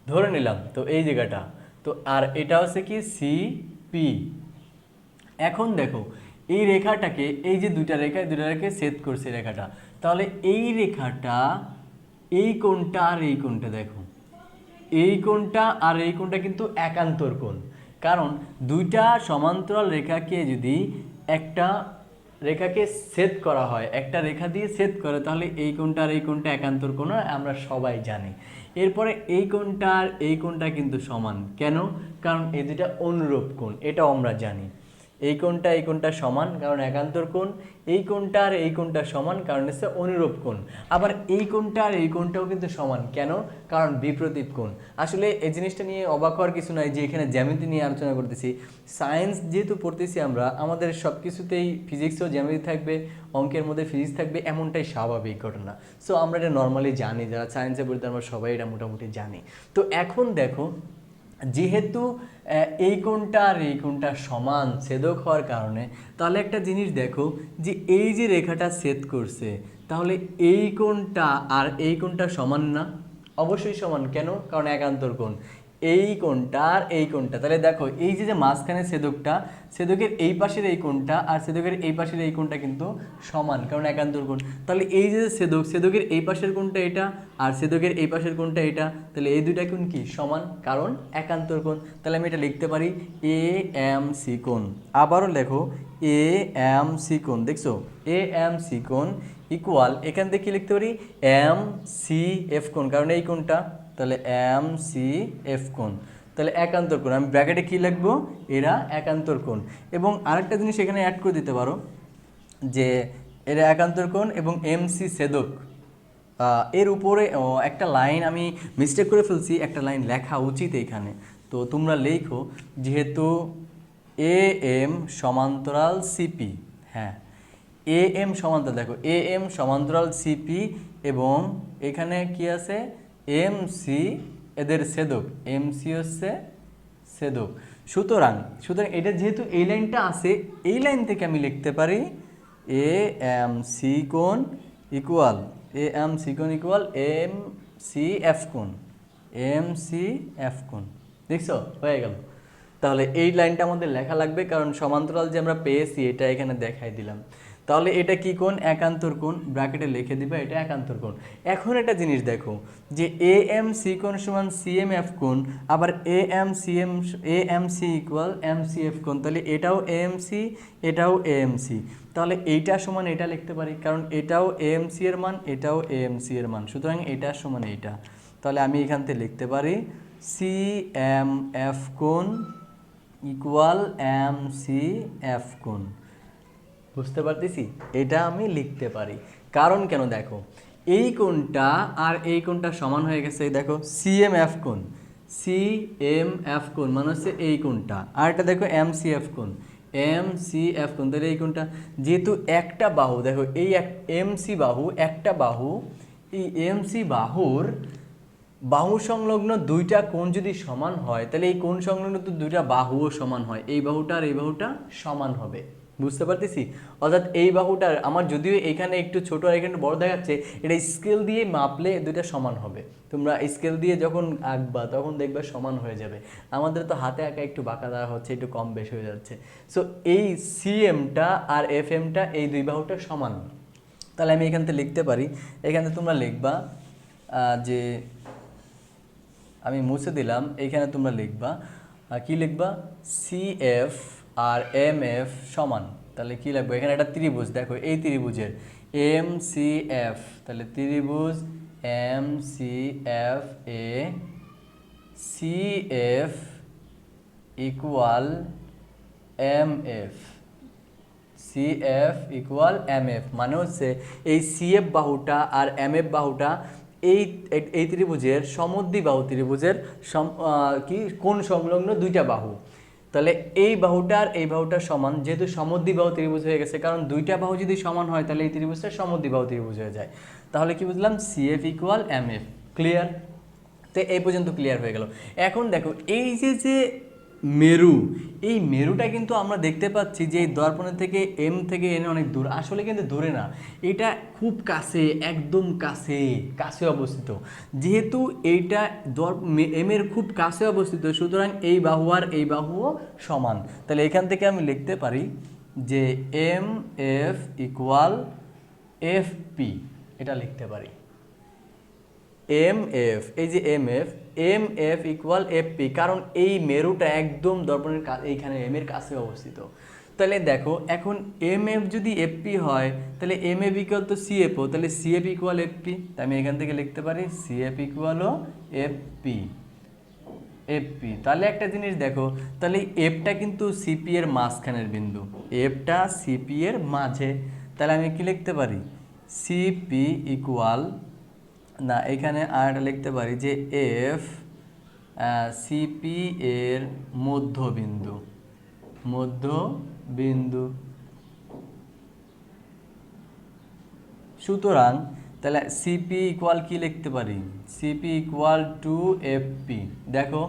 ধরে নিলাম। তো এই জায়গাটা, তো আর এটা হচ্ছে কি সি পি। এখন দেখো এই রেখাটাকে, এই যে দুটা রেখা ছেদ করছে রেখাটা, তাহলে এই রেখাটা, এই কোণটা আর এই কোণটা, দেখো এই কোণটা আর এই কোণটা কিন্তু একান্তর কোণ। কারণ দুইটা সমান্তরাল রেখাকে যদি একটা রেখাকে ছেদ করা হয়, একটা রেখা দিয়ে ছেদ করে, তাহলে এই কোণটা আর এই কোণটা একান্তর কোণ আমরা সবাই জানি। এরপরে এই কোণটা আর এই কোণটা কিন্তু সমান, কেন? কারণ এই দুটা অনুরূপ কোণ, এটাও আমরা জানি। এই কোণটা সমান কারণ একান্তর কোণ, এই কোণটা আর এই কোণটা সমান কারণ হচ্ছে অনুরূপ কোণ। আবার এই কোণটা আর এই কোণটাও কিন্তু সমান, কেন? কারণ বিপরীত কোণ। আসলে এই জিনিসটা নিয়ে অবাক হওয়ার কিছু নাই যে এখানে জ্যামিতি নিয়ে আলোচনা করতেছি। সায়েন্স যেহেতু পড়তেছি আমরা, আমাদের সব কিছুতেই ফিজিক্সও জ্যামিতি থাকবে, অঙ্কের মধ্যে ফিজিক্স থাকবে, এমনটাই স্বাভাবিক ঘটনা। সো আমরা এটা নর্মালি জানি, যারা সায়েন্সে পড়তে আমরা সবাই এটা মোটামুটি জানি। তো এখন দেখো, যেহেতু এই কোণটা আর এই কোণটা সমান ছেদক হওয়ার কারণে, তাহলে একটা জিনিস দেখো যে এই যে রেখাটা ছেদ করছে, তাহলে এই কোণটা আর এই কোণটা সমান না? অবশ্যই সমান, কেন? কারণ একান্তর কোণ। এই কোণটা আর এই কোণটা, তাহলে দেখো এই যে মাঝখানে ছেদকটা, ছেদকের এই পাশের এই কোণটা আর ছেদকের এই পাশের এই কোণটা কিন্তু সমান, কারণ একান্তর কোণ। তাহলে এই যে ছেদকের এই পাশের কোণটা এটা আর ছেদকের এই পাশের কোণটা এটা, তাহলে এই দুইটা কোণ কি সমান, কারণ একান্তর কোণ। তাহলে আমি এটা লিখতে পারি এ এম সি কোণ। আবারও লেখো এ এম সি কোণ, দেখছো এ এম সি কোণ ইকুয়াল, এখান থেকে কি লিখতে পারি এম সি এফ কোণ, কারণ এই কোণটা, তাহলে এম সি এফ কোণ, তাহলে একান্তর কোণ। আমি ব্র্যাকেটে কি লিখবো, এরা একান্তর কোণ। এবং আরেকটা জিনিস এখানে অ্যাড করে দিতে পারো যে এরা একান্তর কোণ এবং এম সি ছেদক। এর উপরে একটা লাইন আমি মিস্টেক করে ফেলছি, একটা লাইন লেখা উচিত এখানে, তো তোমরা লেখো যেহেতু এ এম সমান্তরাল সিপি, হ্যাঁ এ এম সমান্তরাল, দেখো এ এম সমান্তরাল সিপি এবং এখানে কি আছে এম সি, এদের ছেদক, এম সি হচ্ছে ছেদক। সুতরাং এটা যেহেতু এই লাইনটা আছে, এই লাইন থেকে আমি লিখতে পারি এ এম সি কোণ ইকুয়াল এ এম সি কোণ ইকুয়াল এম সি এফ কোণ, এম সি এফ কোণ। দেখছো হয়ে গেল। তাহলে এই লাইনটা আমাদের লেখা লাগবে, কারণ সমান্তরাল যে আমরা পেয়েছি এটা এখানে দেখাই দিলাম। তাহলে এটা কি কোণ, একান্তর কোণ, ব্র্যাকেটে লিখে দিবা এটা একান্তর কোণ। এখন একটা জিনিস দেখো যে এ এম সি কোণ সমান সি এম এফ কোণ, আবার A M C equal M C F কোণ, তাহলে এটাও এ এম সি, এটাও এ এম সি, তাহলে এইটা সমান এটা লিখতে পারি, কারণ এটাও এ এম সি এর মান, এটাও এ এম সি এর মান, সুতরাং এটা সমান এইটা। তাহলে আমি এখান থেকে লিখতে পারি সি এম এফ কোণ ইকুয়াল এম সি এফ কোণ। বুঝতে পারতেছি, এটা আমি লিখতে পারি। কারণ কেন, দেখো এই কোণটা আর এই কোণটা সমান হয়ে গেছে, দেখো সি এম এফ কোণ, সি এম এফ কোণ মানে হচ্ছে এই কোণটা, আর এটা দেখো এম সি এফ কোণ, এম সি এফ কোণ, তাহলে এই কোণটা যেহেতু একটা বাহু, দেখো এই এম সি বাহু একটা বাহু, এই এম সি বাহুর বাহু সংলগ্ন দুইটা কোণ যদি সমান হয়, তাহলে এই কোণ সংলগ্ন তো দুইটা বাহুও সমান হয়, এই বাহুটা আর এই বাহুটা সমান হবে। বুঝতে পারতেছি, অর্থাৎ এই বাহুটার আমার যদিও এখানে একটু ছোট আর এখানে বড় দেখাচ্ছে, এটা স্কেল দিয়ে মাপলে দুইটা সমান হবে। তোমরা স্কেল দিয়ে যখন আঁকবা তখন দেখবে সমান হয়ে যাবে। আমাদের তো হাতে আঁকা একটু বাঁকা দেওয়া হচ্ছে, একটু কম বেশি হয়ে যাচ্ছে। সো এই সিএমটা আর এফ এমটা এই দুই বাহুটা সমান। তাহলে আমি এখান থেকে লিখতে পারি, এখানে তোমরা লিখবা যে আমি মুছে দিলাম, এইখানে তোমরা লিখবা কি লিখবা সি এফ আর এম এফ সমান, তাহলে কি লিখবো এখানে একটা ত্রিভুজ, দেখো এই ত্রিভুজের এম সি এফ, তাহলে ত্রিভুজ M C F A C F equal M F, C F equal M F মানে হচ্ছে এই সি এফ বাহুটা আর এম এফ বাহুটা এই ত্রিভুজের সমদ্বিবাহু ত্রিভুজের কি কোণ সংলগ্ন দুইটা বাহু। তাহলে এই বাহুটা আর এই বাহুটা সমান, যেহেতু সমদ্বিবাহু ত্রিভুজ হয়ে গেছে, কারণ দুইটা বাহু যদি সমান হয় তাহলে এই ত্রিভুজটা সমদ্বিবাহু ত্রিভুজ হয়ে যায়। তাহলে কি বুঝলাম, C F equal M F. Clear? তো এই পর্যন্ত ক্লিয়ার হয়ে গেল। এখন দেখো এই যে মেরু, এই মেরুটা কিন্তু আমরা দেখতে পাচ্ছি যে এই দর্পণের থেকে এম থেকে এনে অনেক দূর, আসলে কিন্তু দূরে না, এটা খুব কাছে, একদম কাছে কাছে অবস্থিত। যেহেতু এইটা এম এর খুব কাছে অবস্থিত, সুতরাং এই বাহু আর এই বাহুও সমান। তাহলে এখান থেকে আমি লিখতে পারি যে M F equal F P, এটা লিখতে পারি এম এফ, এই যে M F equal F P, কারণ এই মেরুটা একদম দর্পণের এইখানে এম এর কাছে অবস্থিত। তাহলে দেখো এখন এম এফ যদি এফ পি হয়, তাহলে M F equal to C এফও, তাহলে C F equal F P, তাই আমি এখান থেকে লিখতে পারি সি এফ ইকুয়ালও এফ পি। এফপি। তাহলে একটা জিনিস দেখো, তাহলে এফটা কিন্তু সিপি এর মাঝখানের বিন্দু, এফটা সিপি এর মাঝে। তাহলে আমি কি লিখতে পারি, সিপি ইকুয়াল, না এখানে আরেকটা লিখতে পারি যে এফ সিপি এর মধ্যবিন্দু, মধ্যবিন্দু। সুতরাং তাহলে সিপি ইকুয়াল কি লিখতে পারি, সিপি ইকুয়াল টু এফপি। দেখো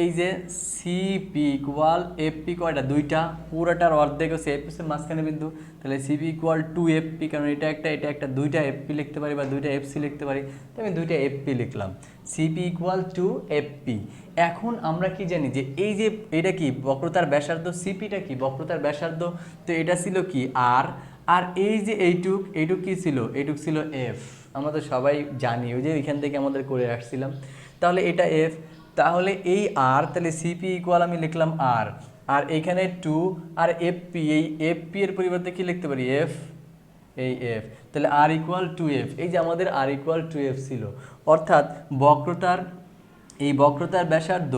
এই যে সিপি ইকুয়াল এফপি কয়টা, দুইটা, পুরোটার অর্ধেক হচ্ছে এফপি মাঝখানে বিন্দু। তাহলে সিপি ইকুয়াল টু এফপি, কারণ এটা একটা দুইটা এফপি লিখতে পারি বা দুইটা এফসি লিখতে পারি, তো আমি দুইটা এফপি লিখলাম। CP equal to FP. এখন আমরা কি জানি যে এই যে এটা কি বক্রতার ব্যাসার্ধ, সিপিটা কি বক্রতার ব্যাসার্ধ, তো এটা ছিল কি আর, আর এই যে এইটুক কি ছিল, এইটুক ছিল এফ। আমরা তো সবাই জানি, ওই যে এখান থেকে আমাদের করে আসছিলাম। তাহলে এটা এফ, তাহলে এই আর, তাহলে সিপি ইকুয়াল আমি লিখলাম আর, আর এইখানে টু, আর এফপি, এই এফপি এর পরিবর্তে কি লিখতে পারি এফ, এই এফ। তাহলে আর ইকুয়াল টু এফ, এই যে আমাদের আর ইকুয়াল টু এফ ছিল, অর্থাৎ বক্রতার ব্যাসার্ধ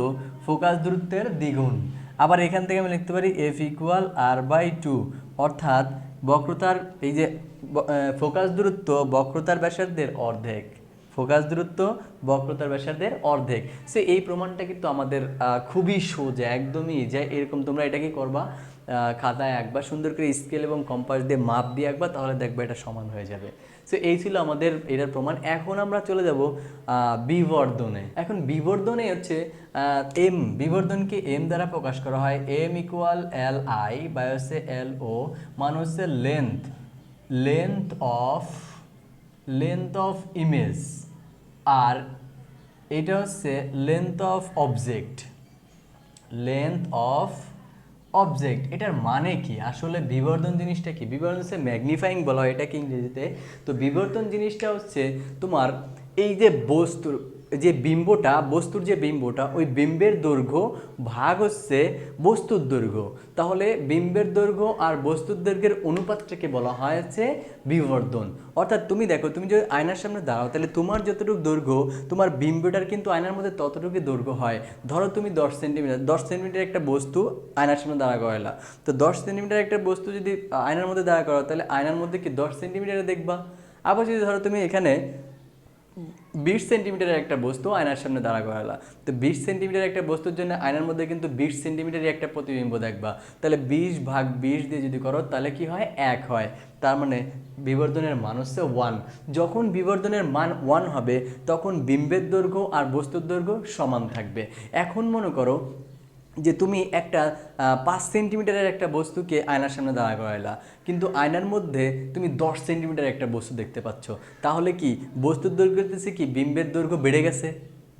ফোকাস দূরত্বের দ্বিগুণ। আবার এখান থেকে আমি লিখতে পারি F equal R by two, অর্থাৎ বক্রতার এই যে ফোকাস দূরত্ব বক্রতার ব্যাসার্ধের অর্ধেক, ফোকাস দূরত্ব বক্রতার ব্যাসার্ধের অর্ধেক। সো এই প্রমাণটা কিন্তু আমাদের খুবই সোজা, একদমই ইজি। এরকম তোমরা এটাকে করবা, খাতায় আঁকবা, সুন্দর করে স্কেল এবং কম্পাস দিয়ে মাপ দিয়ে আঁকবা, তাহলে দেখবা এটা সমান হয়ে যাবে। সো এই ছিল আমাদের এটার প্রমাণ। এখন আমরা চলে যাব বিবর্ধনে। এখন বিবর্ধনে হচ্ছে এম, বিবর্ধনকে এম দ্বারা প্রকাশ করা হয়। এম ইকুয়াল এল আই বা হচ্ছে এল ও, মানে হচ্ছে লেন্থ অফ ইমেজ, আর এটা হচ্ছে লেন্থ অফ অবজেক্ট। এটার মানে কি, আসলে বিবর্ধন জিনিসটা কি? বিবর্ধন হচ্ছে ম্যাগনিফাইং বলা হয় এটাকে ইংরেজিতে। তো বিবর্ধন জিনিসটা হচ্ছে তোমার এই যে বস্তুর যে বিম্বটা ওই বিম্বের দৈর্ঘ্য ভাগ হচ্ছে বস্তুর দৈর্ঘ্য। তাহলে বিম্বের দৈর্ঘ্য আর বস্তুর দৈর্ঘ্যের অনুপাতটাকে বলা হয় হচ্ছে বিবর্ধন। অর্থাৎ তুমি দেখো, তুমি যদি আয়নার সামনে দাঁড়াও, তাহলে তোমার যতটুকু দৈর্ঘ্য তোমার বিম্বটার কিন্তু আয়নার মধ্যে ততটুকু দৈর্ঘ্য হয়। ধরো তুমি 10 সেন্টিমিটার একটা বস্তু আয়নার সামনে দাঁড়া করাইলা, তো 10 সেন্টিমিটার একটা বস্তু যদি আয়নার মধ্যে দাঁড়া করাও, তাহলে আয়নার মধ্যে কি 10 সেন্টিমিটারে দেখবা। আবার যদি ধরো তুমি এখানে 20 সেন্টিমিটারের একটা বস্তু আয়নার সামনে দাঁড়া করালা, তো 20 সেন্টিমিটার একটা বস্তুর জন্য আয়নার মধ্যে কিন্তু 20 সেন্টিমিটারই একটা প্রতিবিম্ব দেখবা। তাহলে 20/20 দিয়ে যদি করো, তাহলে কি হয়, 1 হয়। তার মানে বিবর্ধনের মান হচ্ছে 1। যখন বিবর্ধনের মান 1 হবে, তখন বিম্বের দৈর্ঘ্য আর বস্তুর দৈর্ঘ্য সমান থাকবে। এখন মনে করো যে তুমি একটা 5 সেন্টিমিটারের একটা বস্তুকে আয়নার সামনে দাঁড়া করাইলা, কিন্তু আয়নার মধ্যে তুমি 10 সেন্টিমিটার একটা বস্তু দেখতে পাচ্ছ, তাহলে কি বস্তুর দৈর্ঘ্য হচ্ছে কি বিম্বের দৈর্ঘ্য বেড়ে গেছে,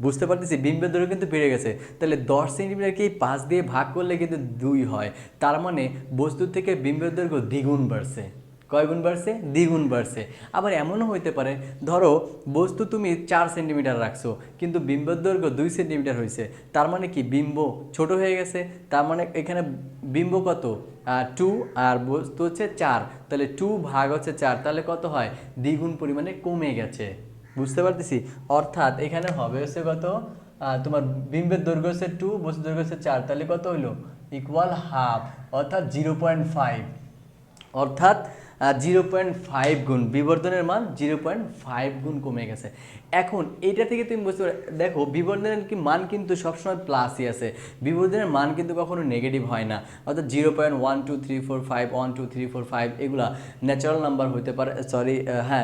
বুঝতে পারতেছি, বিম্বের দৈর্ঘ্য কিন্তু বেড়ে গেছে। তাহলে 10 সেন্টিমিটারকে 5 দিয়ে ভাগ করলে কিন্তু 2 হয়। তার মানে বস্তুর থেকে বিম্বের দৈর্ঘ্য দ্বিগুণ বাড়ছে। কয় গুণ বাড়ছে? দ্বিগুণ বাড়ছে। আবার এমনও হইতে পারে, ধরো বস্তু তুমি 4 সেন্টিমিটার রাখছো, কিন্তু বিম্বের দৈর্ঘ্য 2 সেন্টিমিটার হয়েছে। তার মানে কি বিম্ব ছোট হয়ে গেছে। তার মানে এখানে বিম্ব কত, 2, আর বস্তু হচ্ছে 4, তাহলে 2 ভাগ হচ্ছে 4, তাহলে কত হয়, দ্বিগুণ পরিমাণে কমে গেছে। বুঝতে পারতেছি। অর্থাৎ এখানে হবে হচ্ছে কত, তোমার বিম্বের দৈর্ঘ্য হচ্ছে 2, বস্তুর দৈর্ঘ্য হচ্ছে 4, তাহলে কত হইলো, ইকুয়াল হাফ, অর্থাৎ 0.5। অর্থাৎ 0.5 গুণ বিবর্ধনের মান 0.5 গুণ কমে গেছে। এখন এটা থেকে তুমি বুঝতে পারো, দেখো বিবর্ধনের মান কিন্তু সবসময় প্লাসই আছে, বিবর্ধনের মান কিন্তু কখনো নেগেটিভ হয় না। অর্থাৎ 0.12345 12345 এগুলা ন্যাচারাল নাম্বার হতে পারে,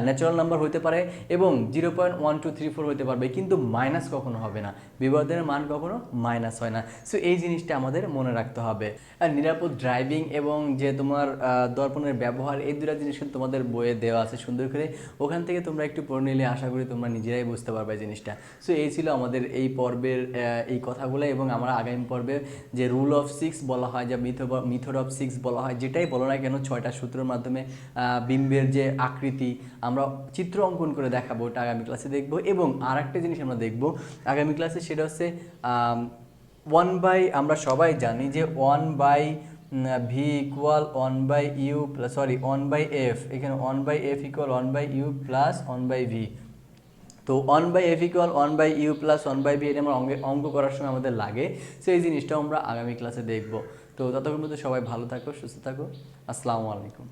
ন্যাচারাল নাম্বার হতে পারে, এবং 0.1234 হতে পারবে, কিন্তু মাইনাস কখনো হবে না। বিবর্ধনের মান কখনো মাইনাস হয় না। সো এই জিনিসটা আমাদের মনে রাখতে হবে। আর নিরাপদ ড্রাইভিং এবং যে তোমার দর্পণের ব্যবহার, এই দুটা জিনিস কিন্তু তোমাদের বইয়ে দেওয়া আছে সুন্দর করে, ওখান থেকে তোমরা একটু পড়ে নিলে আশা করি তোমরা নিজেরাই বুঝতে পারবে জিনিসটা। সো এই ছিল আমাদের এই পর্বের এই কথাগুলো, এবং আমরা আগামী পর্বে যে রুল অফ 6 বলা হয়, যা মেথড অফ 6 বলা হয়, যেটাই বলো না কেন, 6টা সূত্রের মাধ্যমে বিম্বের যে আকৃতি আমরা চিত্র অঙ্কন করে দেখাবো, ওটা আগামী ক্লাসে দেখবো। এবং আর একটা জিনিস আমরা দেখবো আগামী ক্লাসে, সেটা হচ্ছে আমরা সবাই জানি যে 1/v ইকুয়াল 1/f, এখানে 1/f equal 1/u plus 1/v। তো 1/f = 1/u + 1/v, এটা আমরা অঙ্ক করার সময় আমাদের লাগে। সো এই জিনিসটাও আমরা আগামী ক্লাসে দেখব। তো ততক্ষণ পর্যন্ত সবাই ভালো থাকো, সুস্থ থাকো। আসসালামু আলাইকুম।